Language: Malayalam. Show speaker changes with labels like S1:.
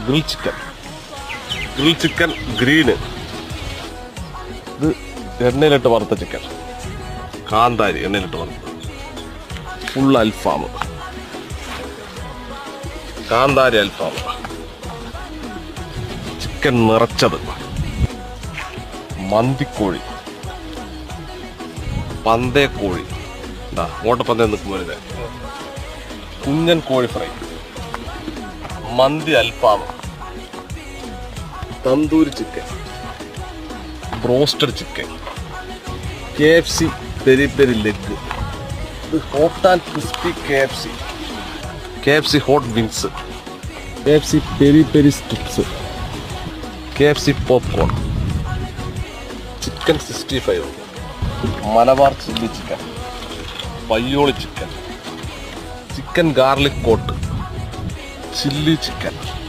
S1: Grill chicken green. ഇത് എണ്ണയിലിട്ട് വറുത്ത ചിക്കൻ. കാന്താരി എണ്ണയിലിട്ട് വറുത്തത്. ഫുൾ അൽഫാം. കാന്താരി അൽഫാം. ചിക്കൻ നിറച്ചത്. മന്തിക്കോഴി. പന്തേക്കോഴി. ഓട്ടപ്പന്തയം നിൽക്കുമ്പോൾ കുഞ്ഞൻ കോഴി ഫ്രൈ. മന്തി അൽഫാം. Tandoori chicken. Broasted chicken. KFC peri peri leg. ഇത് hot and crispy KFC hot wings. KFC peri peri sticks. KFC popcorn. Chicken 65. Malabar chilli chicken. Payyoli chicken. Chicken garlic കോട്ട്. Chilli chicken.